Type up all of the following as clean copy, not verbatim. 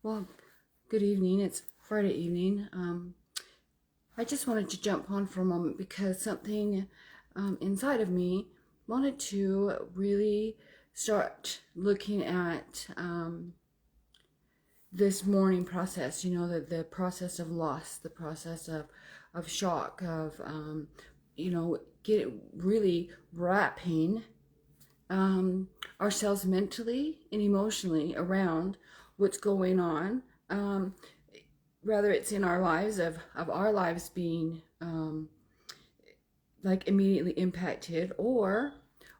Well, good evening. It's Friday evening. I just wanted to jump on for a moment because something inside of me wanted to really start looking at this mourning process, the process of loss, the process of shock, of, really wrapping ourselves mentally and emotionally around what's going on. Whether it's in our lives of our lives being like immediately impacted, or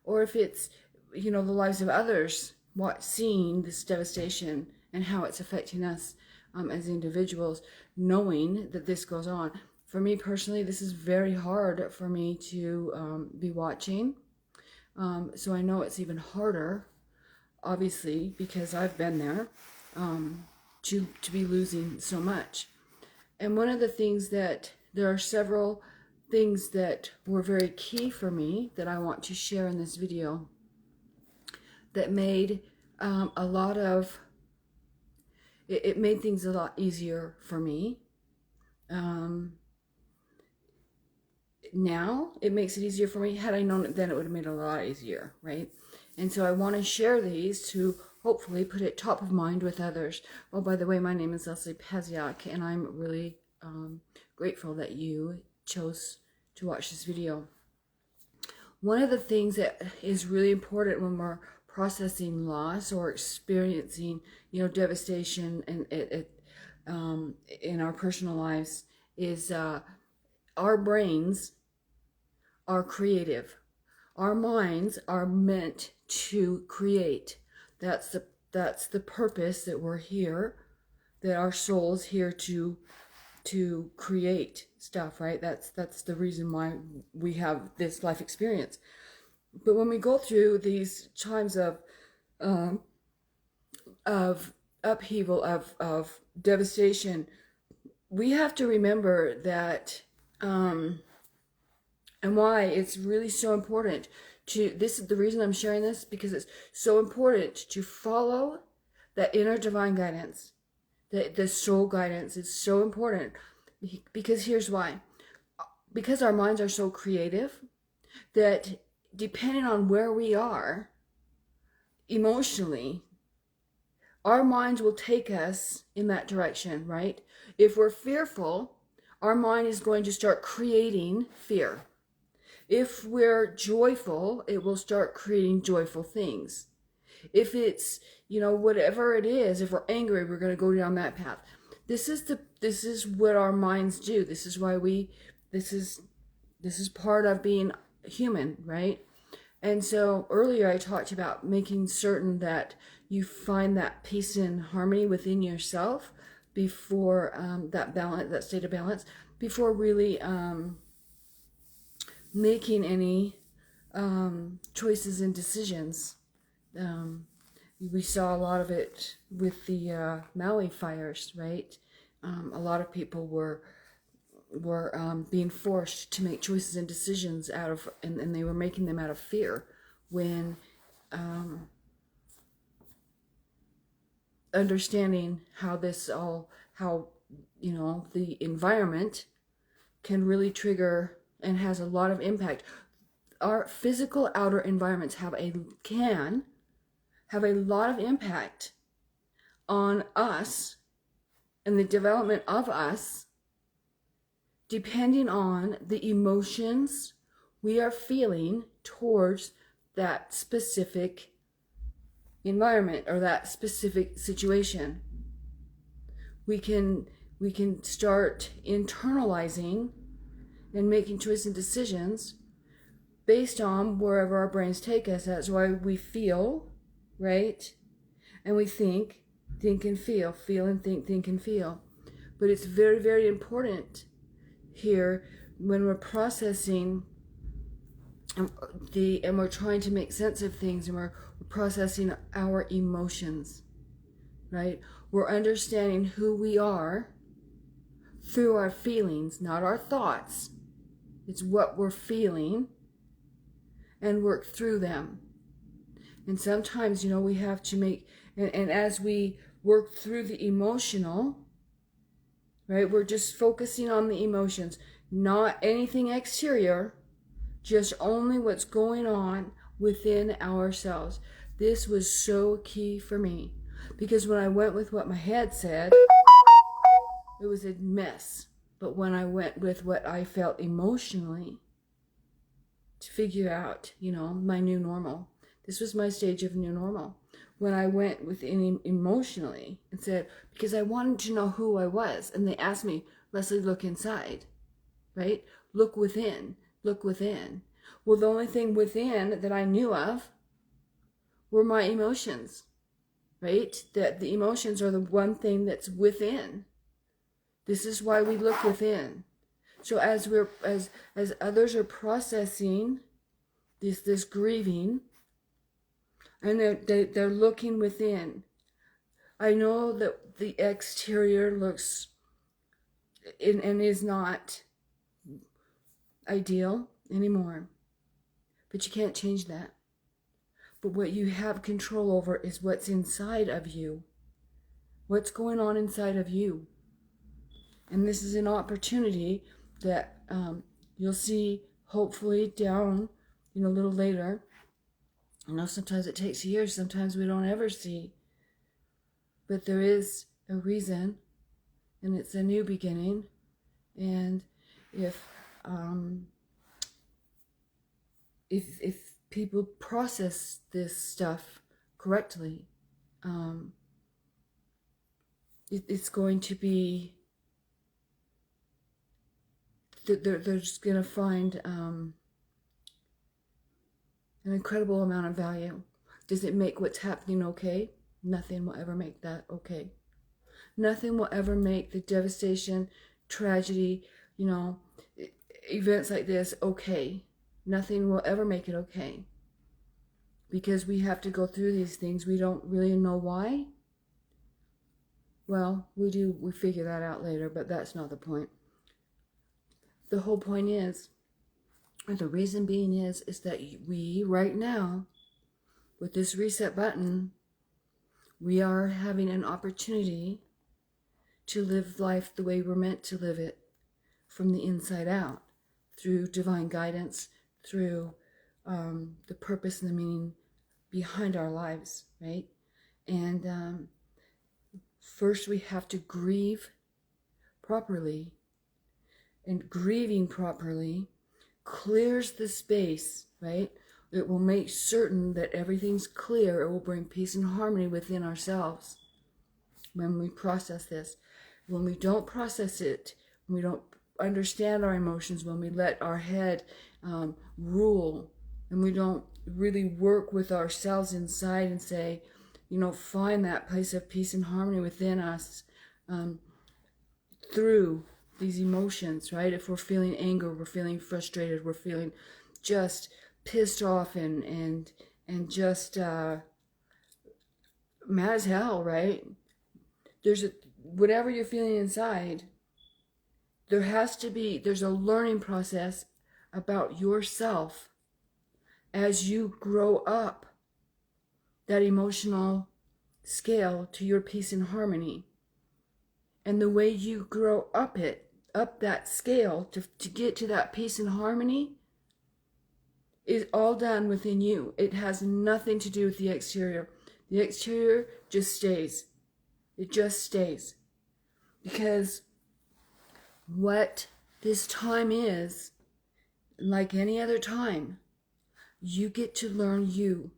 if it's the lives of others, seeing this devastation and how it's affecting us as individuals, knowing that this goes on. For me personally, this is very hard for me to be watching. So I know it's even harder, obviously, because I've been there, to be losing so much. And one of the things that there are several things that were very key for me that I want to share in this video that made a lot of it made things a lot easier for me. Now it makes it easier for me. Had I known it then, it would have made it a lot easier, right? And so I want to share these to hopefully put it top of mind with others. Oh, by the way, my name is Leslie Paziak, and I'm really grateful that you chose to watch this video. One of the things that is really important when we're processing loss or experiencing, devastation and in our personal lives is our brains are creative. Our minds are meant to create. That's the purpose that we're here, that our soul's here to create stuff, right? That's the reason why we have this life experience. But when we go through these times of upheaval, of devastation, we have to remember that and why it's really so important this is the reason I'm sharing this, because it's so important to follow that inner divine guidance. The soul guidance is so important, because here's why. Because our minds are so creative, that depending on where we are emotionally, our minds will take us in that direction, right? If we're fearful, our mind is going to start creating fear. If we're joyful, it will start creating joyful things. If it's, whatever it is, if we're angry, we're going to go down that path. This is what our minds do. This is why this is part of being human, right? And so earlier I talked about making certain that you find that peace and harmony within yourself before that state of balance, before really making any choices and decisions. We saw a lot of it with the Maui fires, right? A lot of people were being forced to make choices and decisions and they were making them out of fear, when understanding how the environment can really trigger and has a lot of impact. Our physical outer environments can have a lot of impact on us and the development of us, depending on the emotions we are feeling towards that specific environment or that specific situation. We can start internalizing and making choices and decisions based on wherever our brains take us. That's why we feel, right? And we think and feel and think and feel. But it's very, very important here when we're processing and we're trying to make sense of things, and we're processing our emotions, right? We're understanding who we are through our feelings, not our thoughts. It's what we're feeling, and work through them. And sometimes, we have to make, and as we work through the emotional, right? We're just focusing on the emotions, not anything exterior, just only what's going on within ourselves. This was so key for me, because when I went with what my head said, it was a mess. But when I went with what I felt emotionally to figure out, my new normal, this was my stage of new normal. When I went within emotionally and said, because I wanted to know who I was, and they asked me, Leslie, look inside, right? Look within, look within. Well, the only thing within that I knew of were my emotions, right? That the emotions are the one thing that's within. This is why we look within. So as others are processing this grieving, and they're looking within. I know that the exterior looks and is not ideal anymore, but you can't change that. But what you have control over is what's inside of you. What's going on inside of you. And this is an opportunity that you'll see hopefully down, a little later. Sometimes it takes years, sometimes we don't ever see. But there is a reason, and it's a new beginning. And if people process this stuff correctly, it's going to be, they're just going to find an incredible amount of value. Does it make what's happening okay? Nothing will ever make that okay. Nothing will ever make the devastation, tragedy, events like this okay. Nothing will ever make it okay. Because we have to go through these things. We don't really know why. Well, we do. We figure that out later, but that's not the point. The whole point is, and the reason being is that we, right now, with this reset button, we are having an opportunity to live life the way we're meant to live it, from the inside out, through divine guidance, through the purpose and the meaning behind our lives, right? And first we have to grieve properly, and grieving properly clears the space, right? It will make certain that everything's clear. It will bring peace and harmony within ourselves when we process this. When we don't process it, when we don't understand our emotions, when we let our head rule, and we don't really work with ourselves inside and say, find that place of peace and harmony within us through these emotions, right? If we're feeling anger, we're feeling frustrated, we're feeling just pissed off and just mad as hell, right? Whatever you're feeling inside, there's a learning process about yourself as you grow up that emotional scale to your peace and harmony. And the way you grow up that scale to get to that peace and harmony is all done within you. It has nothing to do with the exterior. The exterior just stays. It just stays. Because what this time is, like any other time, you get to learn you.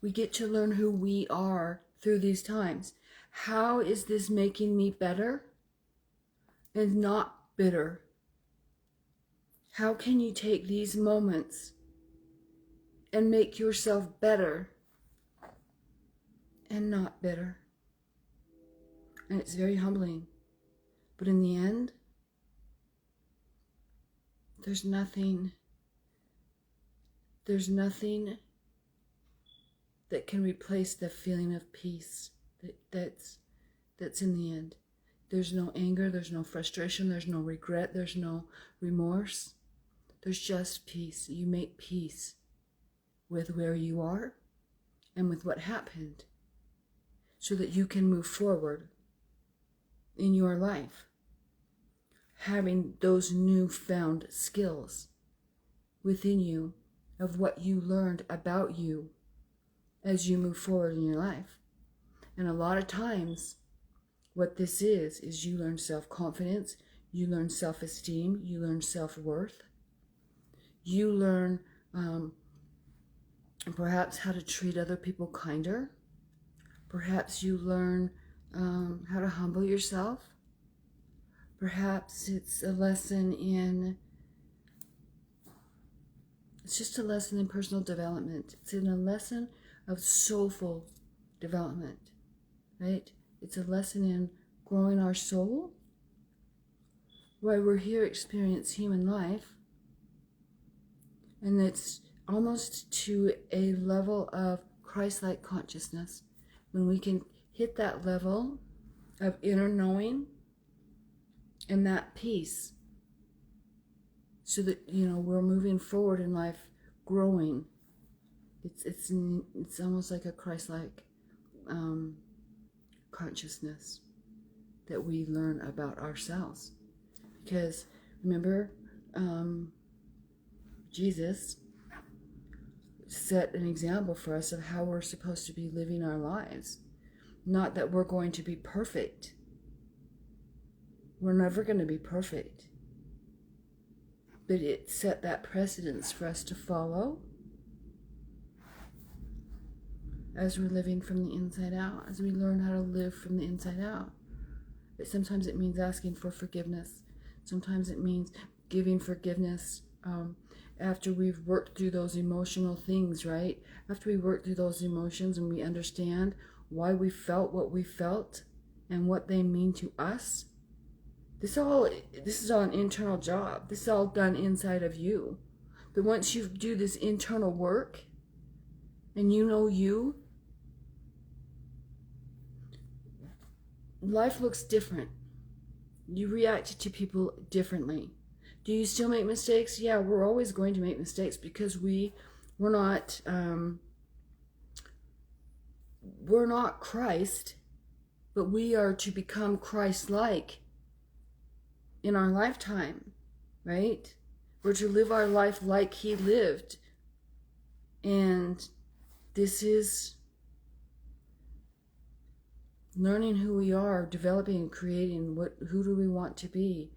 We get to learn who we are through these times. How is this making me better and not bitter? How can you take these moments and make yourself better and not bitter? And it's very humbling. But in the end, there's nothing that can replace the feeling of peace that's in the end. There's no anger, there's no frustration, there's no regret, there's no remorse. There's just peace. You make peace with where you are and with what happened. so that you can move forward in your life, having those newfound skills within you of what you learned about you as you move forward in your life. And a lot of times, what this is you learn self-confidence, you learn self-esteem, you learn self-worth, you learn perhaps how to treat other people kinder. Perhaps you learn how to humble yourself. Perhaps it's just a lesson in personal development. It's in a lesson of soulful development, right? It's a lesson in growing our soul. Why we're here to experience human life. And it's almost to a level of Christ-like consciousness. When we can hit that level of inner knowing and that peace, so that, we're moving forward in life, growing. It's almost like a Christ-like consciousness that we learn about ourselves. Because remember, Jesus set an example for us of how we're supposed to be living our lives. Not that we're going to be perfect. We're never going to be perfect. But it set that precedence for us to follow as we're living from the inside out, as we learn how to live from the inside out. But sometimes it means asking for forgiveness. Sometimes it means giving forgiveness after we've worked through those emotional things, right? After we work through those emotions and we understand why we felt what we felt and what they mean to us. This is all an internal job. This is all done inside of you. But once you do this internal work and you know you, life looks different. You react to people differently. Do you still make mistakes? Yeah, we're always going to make mistakes because we're not Christ, but we are to become Christ-like in our lifetime, right? We're to live our life like he lived. And this is learning who we are, developing and creating who do we want to be?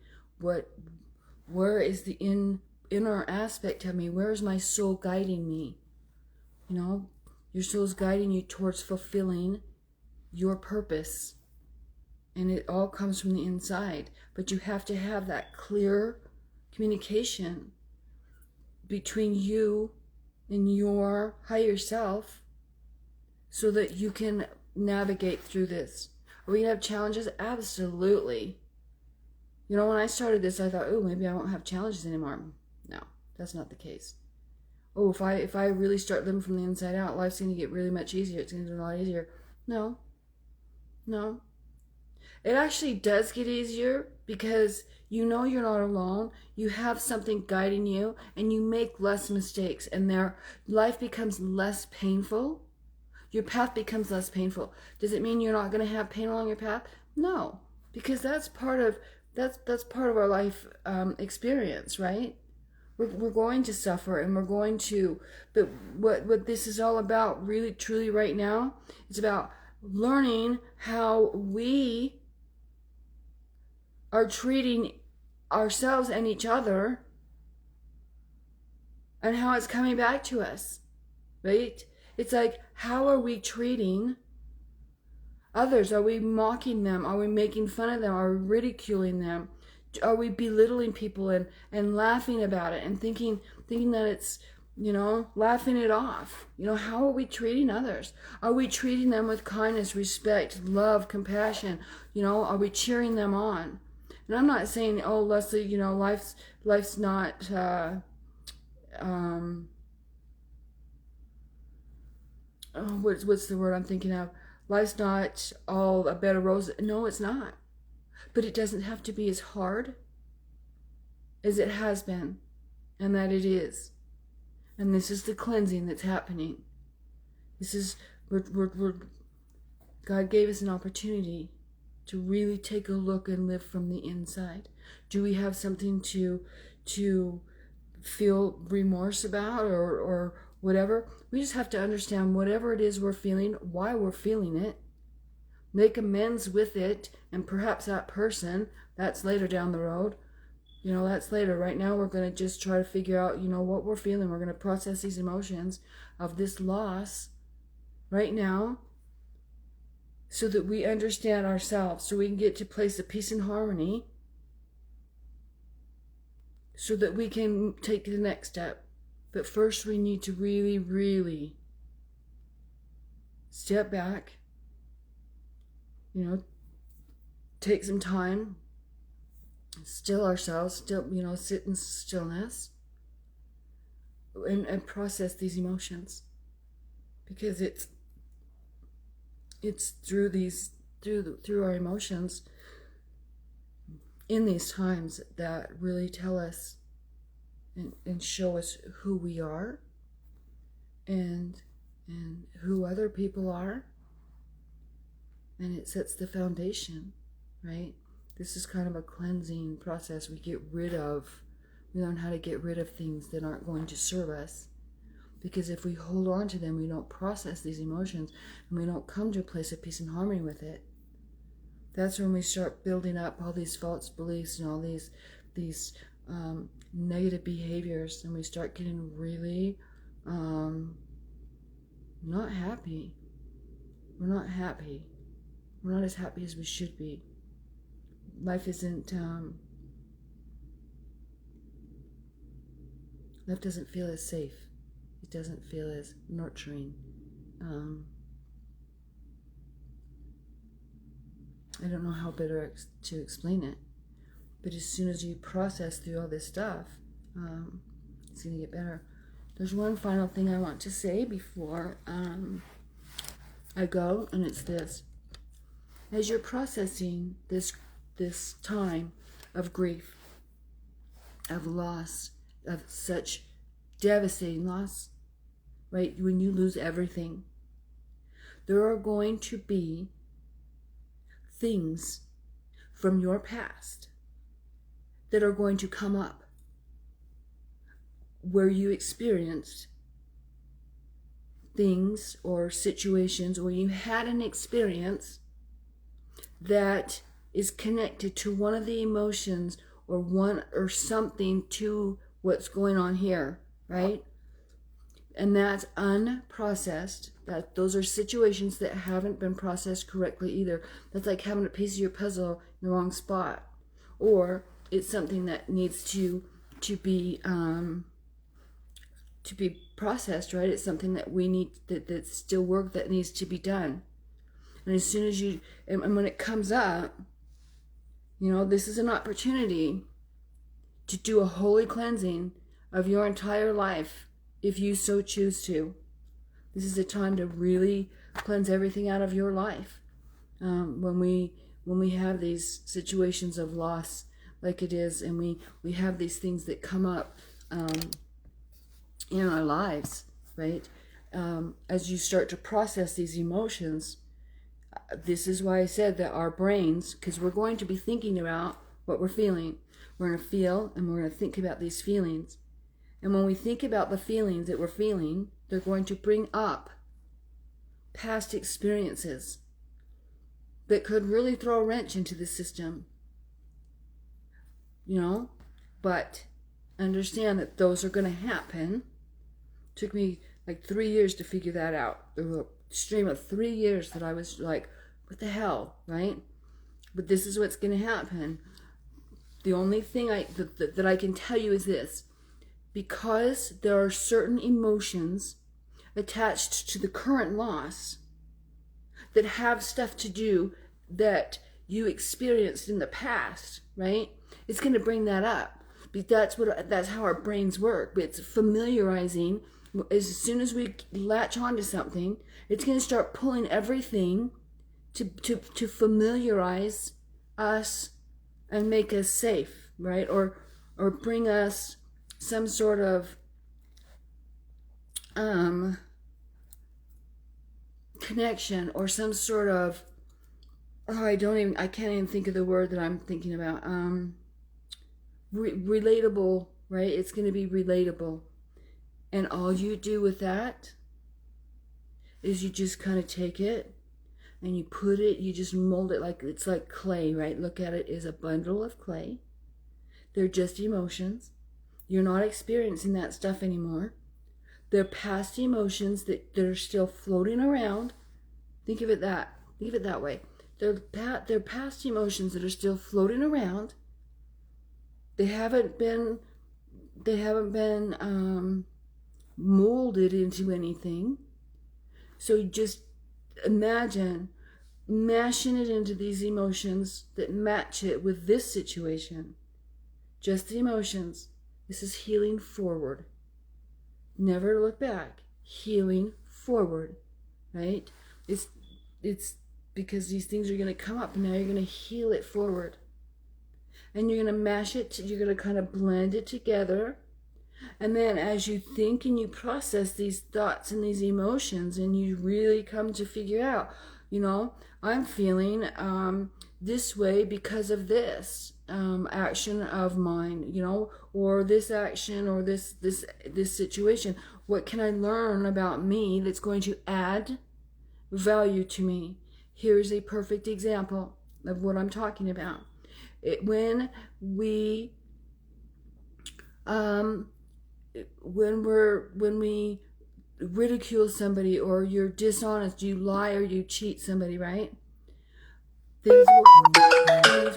Where is the inner aspect of me? Where is my soul guiding me? Your soul's guiding you towards fulfilling your purpose. And it all comes from the inside. But you have to have that clear communication between you and your higher self so that you can navigate through this. Are we going to have challenges? Absolutely. When I started this, I thought, oh, maybe I won't have challenges anymore. No, that's not the case. Oh, if I really start living from the inside out, life's going to get really much easier. It's going to get a lot easier. No. It actually does get easier because you're not alone. You have something guiding you and you make less mistakes and life becomes less painful. Your path becomes less painful. Does it mean you're not going to have pain along your path? No, because that's part of our life experience, right? We're going to suffer and we're going to, but what this is all about really truly right now, it's about learning how we are treating ourselves and each other and how it's coming back to us, right? It's like, how are we treating others? Are we mocking them? Are we making fun of them? Are we ridiculing them? Are we belittling people and laughing about it and thinking that it's, laughing it off? How are we treating others? Are we treating them with kindness, respect, love, compassion? Are we cheering them on? And I'm not saying, oh, Leslie, life's not, what's the word I'm thinking of? Life's not all a bed of roses. No, it's not. But it doesn't have to be as hard as it has been, and that it is. And this is the cleansing that's happening. We're God gave us an opportunity to really take a look and live from the inside. Do we have something to feel remorse about or whatever? We just have to understand whatever it is we're feeling, why we're feeling it, make amends with it, and perhaps that person, that's later down the road. That's later. Right now, we're going to just try to figure out, what we're feeling. We're going to process these emotions of this loss right now so that we understand ourselves, so we can get to a place of peace and harmony, so that we can take the next step. But first, we need to really, really step back, take some time, still ourselves, sit in stillness and process these emotions, because it's through our emotions in these times that really tell us and show us who we are and who other people are, and it sets the foundation, right? This is kind of a cleansing process. We learn how to get rid of things that aren't going to serve us. Because if we hold on to them, we don't process these emotions, and we don't come to a place of peace and harmony with it. That's when we start building up all these false beliefs and all these negative behaviors, and we start getting really not happy. We're not happy. We're not as happy as we should be. Life doesn't feel as safe. It doesn't feel as nurturing. I don't know how better to explain it, but as soon as you process through all this stuff, it's going to get better. There's one final thing I want to say before I go, and it's this. As you're processing this time of grief, of loss, of such devastating loss, right? When you lose everything, there are going to be things from your past that are going to come up where you experienced things or situations, or you had an experience that is connected to one of the emotions or something to what's going on here, right? And that's unprocessed. Those are situations that haven't been processed correctly either. That's like having a piece of your puzzle in the wrong spot, or it's something that needs to be processed, right? It's something that we need that's still work that needs to be done. And as soon as and when it comes up, this is an opportunity to do a holy cleansing of your entire life, if you so choose to. This is a time to really cleanse everything out of your life. When we have these situations of loss like it is, and we have these things that come up in our lives, right? As you start to process these emotions, this is why I said that our brains, because we're going to be thinking about what we're feeling. We're going to feel, and we're going to think about these feelings. And when we think about the feelings that we're feeling, they're going to bring up past experiences that could really throw a wrench into the system. But understand that those are going to happen. It took me like 3 years to figure that out. There was a stream of 3 years that I was like, what the hell, right? But this is what's going to happen. The only thing that I can tell you is this. Because there are certain emotions attached to the current loss that have stuff to do that you experienced in the past, right? It's going to bring that up. That's how our brains work. It's familiarizing. As soon as we latch onto something, it's going to start pulling everything to familiarize us and make us safe, right? Or bring us some sort of connection or some sort of, I can't even think of the word that I'm thinking about. Relatable, right? It's going to be relatable. And all you do with that is you just kind of take it and you put it, you just mold it like it's like clay, right? Look at it as a bundle of clay. They're just emotions. You're not experiencing that stuff anymore. They're past emotions that are still floating around. Think of it that way. They're past emotions that are still floating around. They haven't been molded into anything. So you just imagine mashing it into these emotions that match it with this situation. Just the emotions. This is healing forward. Never look back. Healing forward, right? It's because these things are going to come up, and now you're going to heal it forward. And you're going to mash it, you're going to kind of blend it together. And then as you think and you process these thoughts and these emotions, and you really come to figure out, I'm feeling this way because of this action of mine, or this action or this situation. What can I learn about me that's going to add value to me? Here's a perfect example of what I'm talking about. When we ridicule somebody, or you're dishonest, you lie or you cheat somebody, right? Things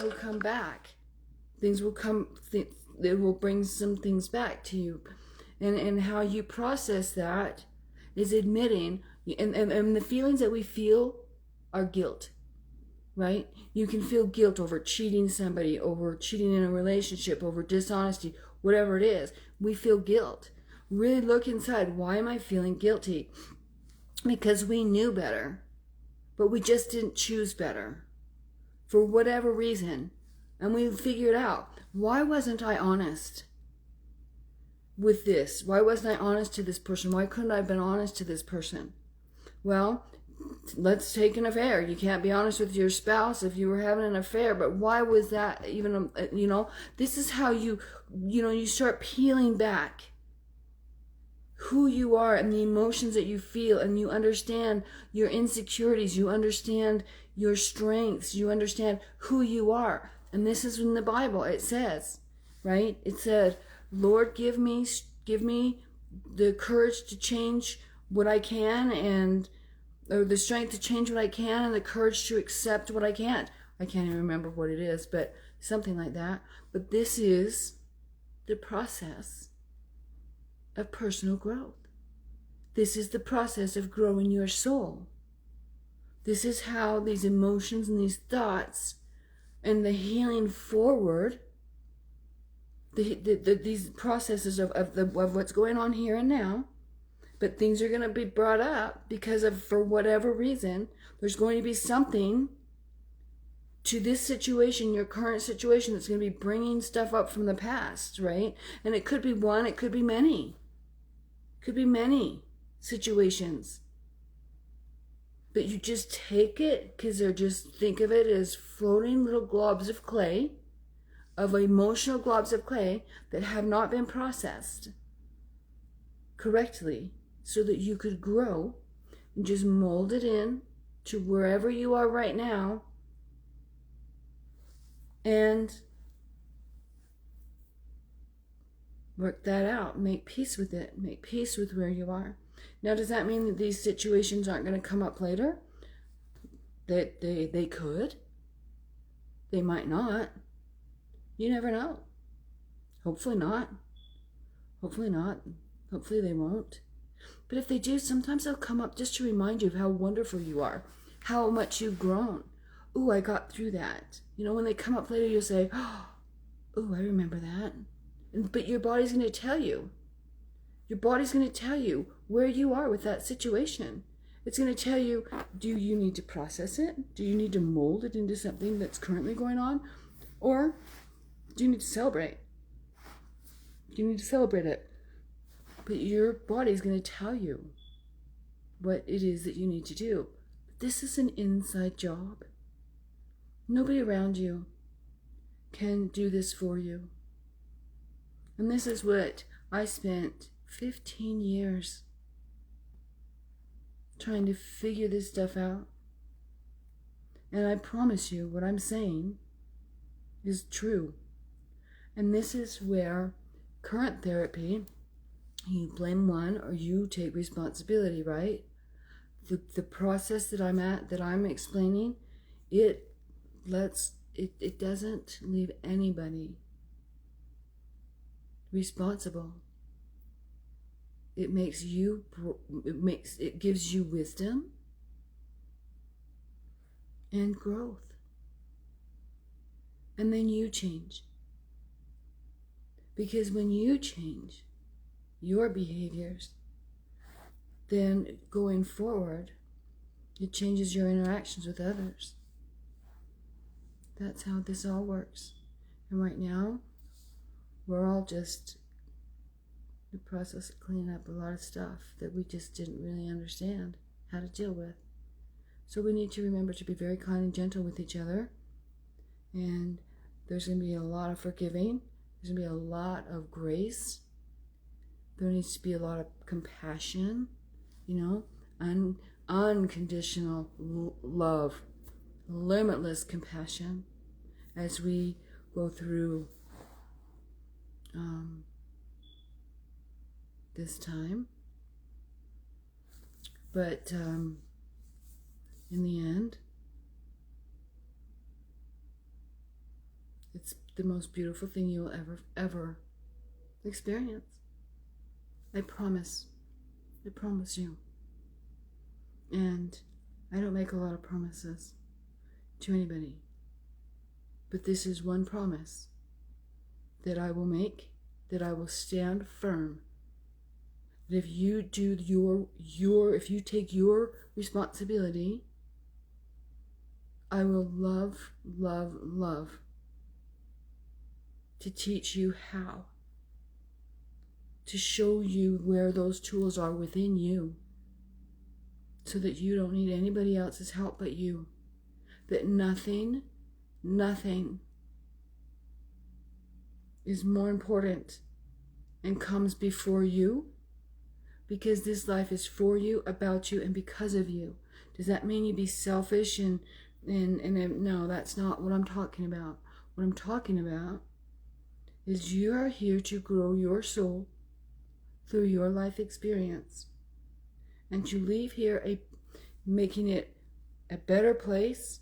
will come back. It will bring some things back to you. And how you process that is admitting, and the feelings that we feel are guilt, right? You can feel guilt over cheating somebody, over cheating in a relationship, over dishonesty, whatever it is. We feel guilt. Really look inside. Why am I feeling guilty? Because we knew better, but we just didn't choose better for whatever reason. And we figured out, why wasn't I honest with this? Why wasn't I honest to this person? Why couldn't I have been honest to this person? Well, let's take an affair. You can't be honest with your spouse if you were having an affair, but why was that even, this is how you start peeling back who you are and the emotions that you feel, and you understand your insecurities, you understand your strengths, you understand who you are. And this is in the Bible. It says, right? It said, Lord, give me the courage to change what I can, or the strength to change what I can, and the courage to accept what I can't. I can't even remember what it is, but something like that. But this is the process of personal growth. This is the process of growing your soul. This is how these emotions and these thoughts and the healing forward, these processes of what's going on here and now. But things are going to be brought up because of, for whatever reason, there's going to be something to this situation, your current situation, that's going to be bringing stuff up from the past, right? And it could be one, it could be many. Could be many situations. But you just take it, because think of it as floating little globs of clay, of emotional globs of clay that have not been processed correctly, so that you could grow and just mold it in to wherever you are right now, and work that out. Make peace with it. Make peace with where you are. Now, does that mean that these situations aren't going to come up later? They could. They might not. You never know. Hopefully not. Hopefully not. Hopefully they won't. But if they do, sometimes they'll come up just to remind you of how wonderful you are, how much you've grown. Ooh, I got through that. When they come up later, you'll say, oh, I remember that. But your body's going to tell you. Your body's going to tell you where you are with that situation. It's going to tell you, do you need to process it? Do you need to mold it into something that's currently going on? Or do you need to celebrate? You need to celebrate it. But your body's going to tell you. what it is that you need to do. This is an inside job. Nobody around you can do this for you. And this is what I spent 15 years trying to figure this stuff out. And I promise you, what I'm saying is true. And this is where current therapy, you blame one or you take responsibility, right? The process that I'm explaining, it doesn't leave anybody responsible. It gives you wisdom and growth. And then you change. Because when you change your behaviors, then going forward, it changes your interactions with others. That's how this all works. And right now, we're all just in the process of cleaning up a lot of stuff that we just didn't really understand how to deal with. So we need to remember to be very kind and gentle with each other. And there's going to be a lot of forgiving. There's going to be a lot of grace. There needs to be a lot of compassion, unconditional love, limitless compassion as we go through this time. But in the end, it's the most beautiful thing you will ever experience. I promise you. And I don't make a lot of promises to anybody. But this is one promise that I will make, that I will stand firm. That if you do if you take your responsibility, I will love to teach you how. To show you where those tools are within you, so that you don't need anybody else's help but you. That nothing is more important and comes before you, because this life is for you, about you, and because of you. Does that mean you be selfish and no, that's not what I'm talking about. What I'm talking about is you are here to grow your soul through your life experience, and to leave here making it a better place,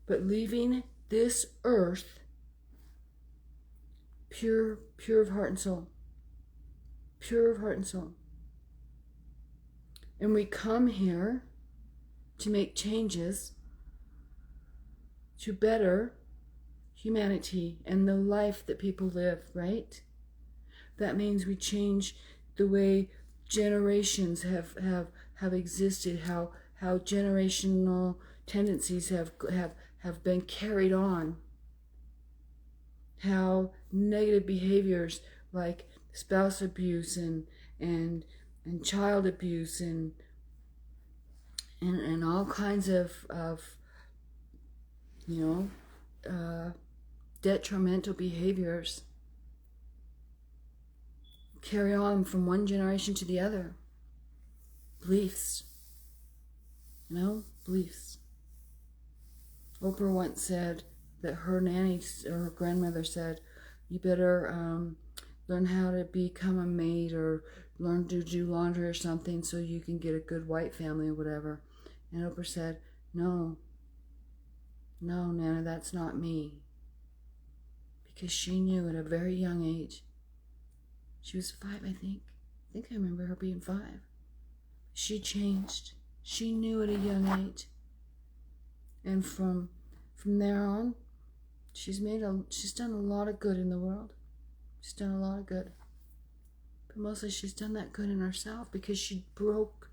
but leaving this earth pure of heart and soul. Pure of heart and soul. And we come here to make changes to better humanity and the life that people live, right? That means we change the way generations have existed, how generational tendencies have been carried on, how negative behaviors like spouse abuse and child abuse and all kinds of detrimental behaviors carry on from one generation to the other. Beliefs. Beliefs. Oprah once said that her nanny or her grandmother said, you better learn how to become a maid or learn to do laundry or something so you can get a good white family or whatever. And Oprah said, no, Nana, that's not me. Because she knew at a very young age. She was 5, I think. I think I remember her being 5. She changed. She knew at a young age. And from there on, she's done a lot of good in the world. She's done a lot of good. But mostly she's done that good in herself because she broke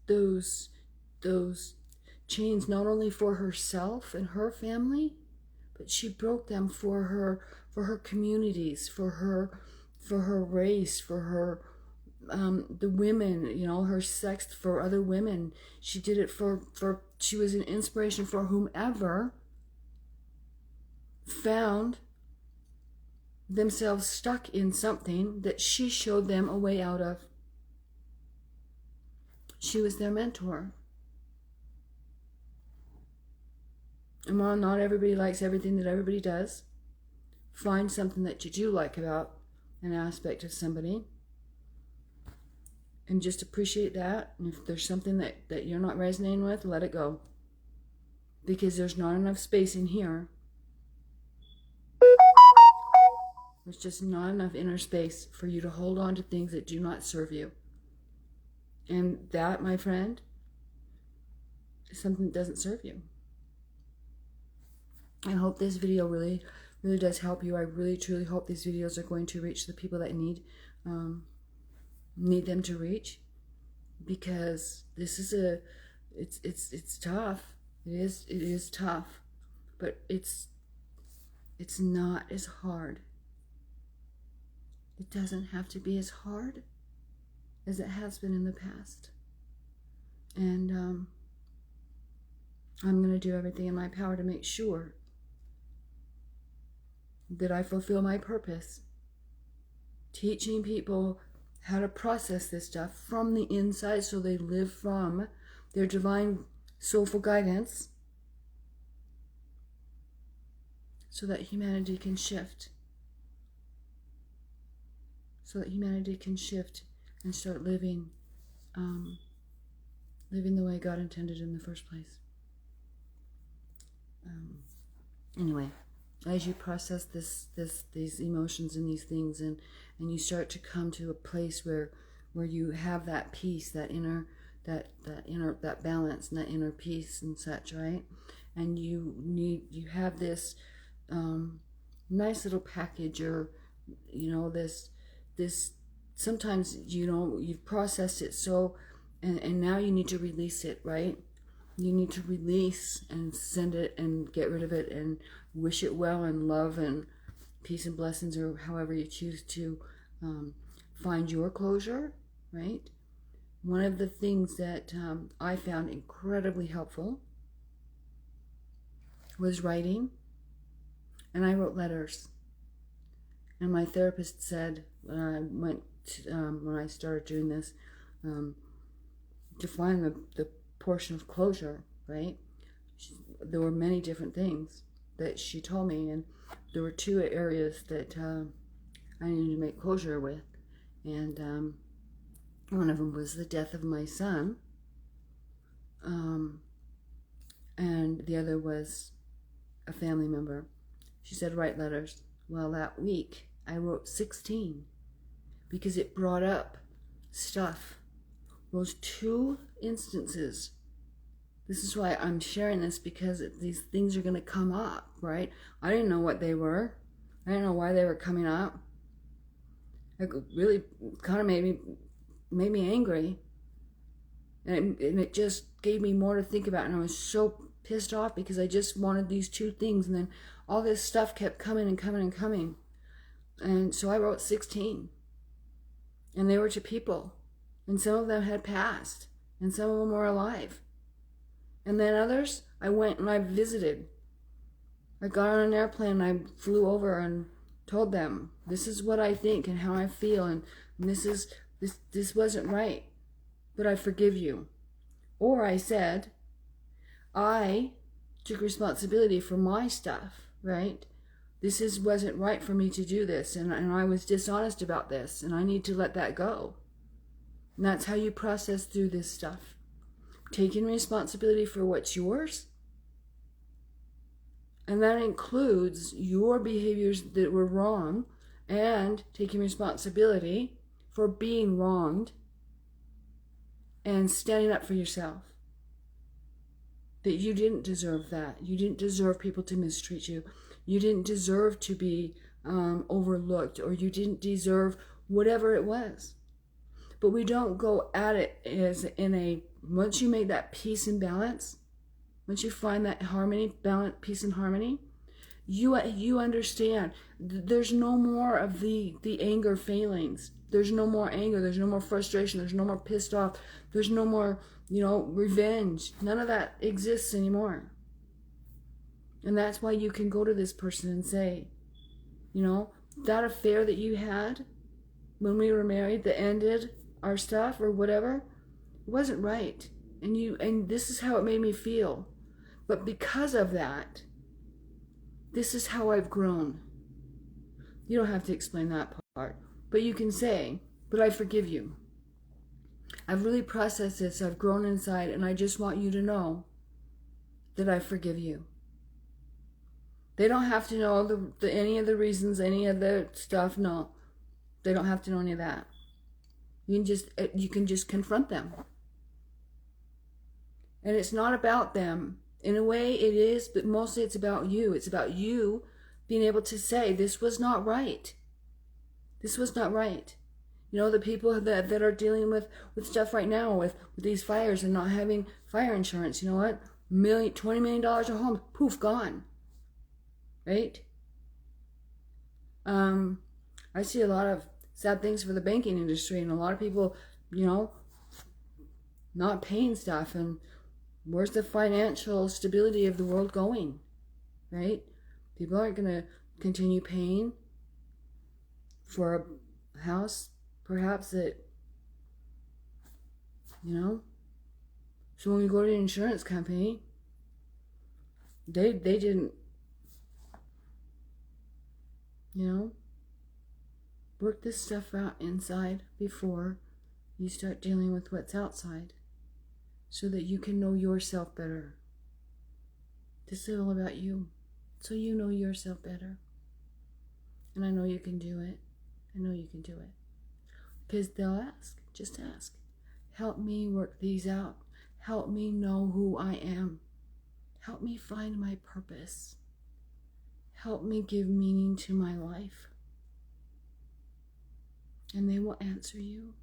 those chains not only for herself and her family, but she broke them for her communities, for her race, for the women, you know, her sex for other women. She did it she was an inspiration for whomever found themselves stuck in something that she showed them a way out of. She was their mentor. And while not everybody likes everything that everybody does, find something that you do like about an aspect of somebody and just appreciate that. And if there's something that you're not resonating with, let it go. Because there's not enough space in here. There's just not enough inner space for you to hold on to things that do not serve you. And that, my friend, is something that doesn't serve you. I hope this video really does help you. I really, truly hope these videos are going to reach the people that need them to reach, because this is it's tough. It is tough, but it's not as hard. It doesn't have to be as hard as it has been in the past. And I'm going to do everything in my power to make sure that I fulfill my purpose, teaching people how to process this stuff from the inside so they live from their divine soulful guidance, so that humanity can shift. So that humanity can shift and start living the way God intended in the first place. Anyway, as you process these emotions and these things, and you start to come to a place where you have that peace, that inner balance and that inner peace and such, right? And you have this nice little package, or you know, this sometimes, you know, you've processed it so, and now you need to release it, right? You need to release and send it and get rid of it and wish it well and love and peace and blessings, or however you choose to find your closure, right? One of the things that I found incredibly helpful was writing. And I wrote letters. And my therapist said, when I started doing this, to find the portion of closure, right? There were many different things that she told me, and there were two areas that I needed to make closure with. And one of them was the death of my son, and the other was a family member. She said, write letters. Well, that week I wrote 16, because it brought up stuff. Those two instances. This is why I'm sharing this, because these things are going to come up, right? I didn't know what they were. I didn't know why they were coming up. It really kind of made me angry. And it just gave me more to think about. And I was so pissed off because I just wanted these two things. And then all this stuff kept coming and coming and coming. And so I wrote 16. And they were to people. And some of them had passed. And some of them were alive. And then others, I went and I visited. I got on an airplane and I flew over and told them, this is what I think and how I feel. And this wasn't right. But I forgive you. Or I said, I took responsibility for my stuff, right? Wasn't right for me to do this, and I was dishonest about this, and I need to let that go. And that's how you process through this stuff. Taking responsibility for what's yours, and that includes your behaviors that were wrong, and taking responsibility for being wronged, and standing up for yourself. That you didn't deserve that. You didn't deserve people to mistreat you. You didn't deserve to be overlooked, or you didn't deserve whatever it was. But we don't go at it as once you make that peace and balance, once you find that harmony, balance, peace and harmony, You understand. There's no more of the anger failings. There's no more anger. There's no more frustration. There's no more pissed off. There's no more, revenge. None of that exists anymore. And that's why you can go to this person and say, that affair that you had when we were married that ended our stuff or whatever, it wasn't right. And this is how it made me feel. But because of that, this is how I've grown. You don't have to explain that part. But you can say, but I forgive you. I've really processed this. I've grown inside, and I just want you to know that I forgive you. They don't have to know any of the reasons, any of the stuff. No, they don't have to know any of that. You can just confront them. And it's not about them. In a way it is, but mostly it's about you. It's about you being able to say, this was not right. This was not right. The people that are dealing with stuff right now, with these fires and not having fire insurance, you know what? $20 million a home, poof, gone. Right? I see a lot of sad things for the banking industry, and a lot of people, not paying stuff, and where's the financial stability of the world going, right? People aren't going to continue paying for a house, perhaps, that, So when we go to the insurance company, they didn't, work this stuff out inside before you start dealing with what's outside, so that you can know yourself better. This is all about you, so you know yourself better. And I know you can do it. I know you can do it. Because they'll ask, just ask. Help me work these out. Help me know who I am. Help me find my purpose. Help me give meaning to my life. And they will answer you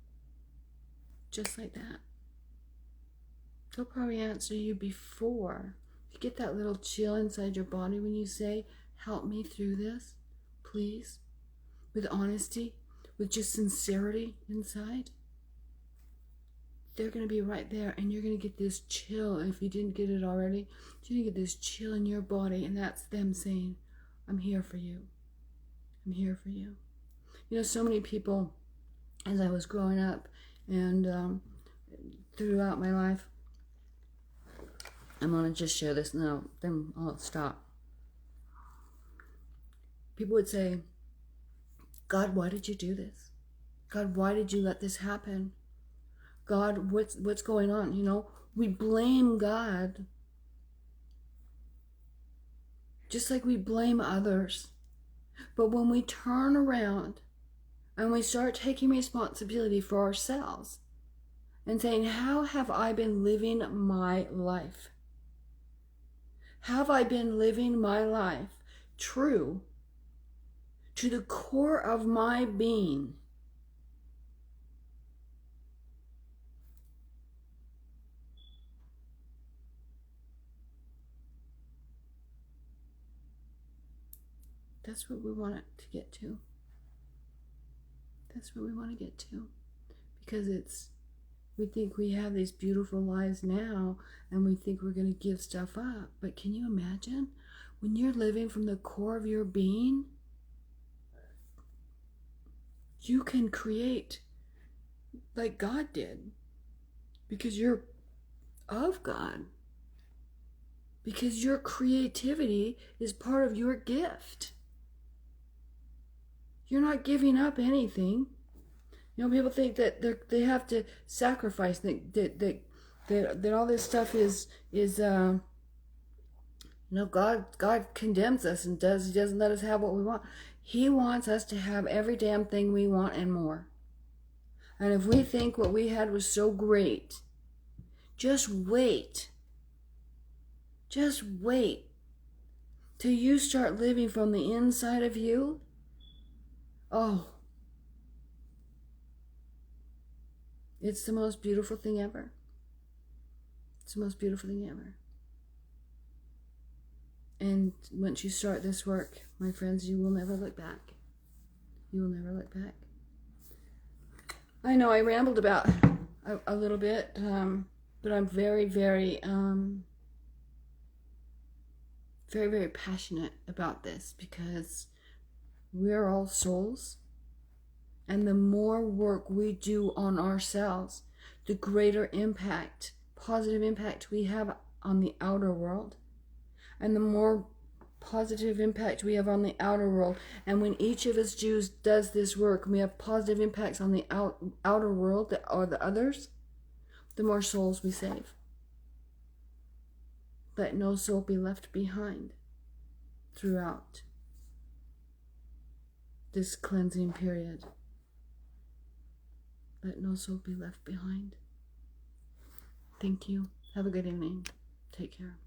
just like that. They'll probably answer you before. You get that little chill inside your body when you say, help me through this, please. With honesty, with just sincerity inside. They're going to be right there, and you're going to get this chill. If you didn't get it already, you're going to get this chill in your body, and that's them saying, I'm here for you. I'm here for you. So many people, as I was growing up and throughout my life, I'm going to just share this now, then I'll stop. People would say, God, why did you do this? God, why did you let this happen? God, what's going on? We blame God just like we blame others. But when we turn around and we start taking responsibility for ourselves and saying, how have I been living my life? Have I been living my life true to the core of my being? That's what we want it to get to. That's what we want to get to. Because we think we have these beautiful lives now, and we think we're going to give stuff up. But can you imagine when you're living from the core of your being? You can create like God did, because you're of God. Because your creativity is part of your gift. You're not giving up anything. People think that they have to sacrifice. That all this stuff is God condemns us and He doesn't let us have what we want. He wants us to have every damn thing we want and more. And if we think what we had was so great, just wait. Just wait till you start living from the inside of you. Oh, it's the most beautiful thing ever. It's the most beautiful thing ever. And once you start this work, my friends, you will never look back. You will never look back. I know I rambled about a little bit, but I'm very, very, very, very passionate about this because we're all souls. And the more work we do on ourselves, the greater impact, positive impact we have on the outer world. And the more positive impact we have on the outer world. And when each of us Jews does this work, we have positive impacts on the outer world or the others, the more souls we save. Let no soul be left behind throughout this cleansing period. Let no soul be left behind. Thank you. Have a good evening. Take care.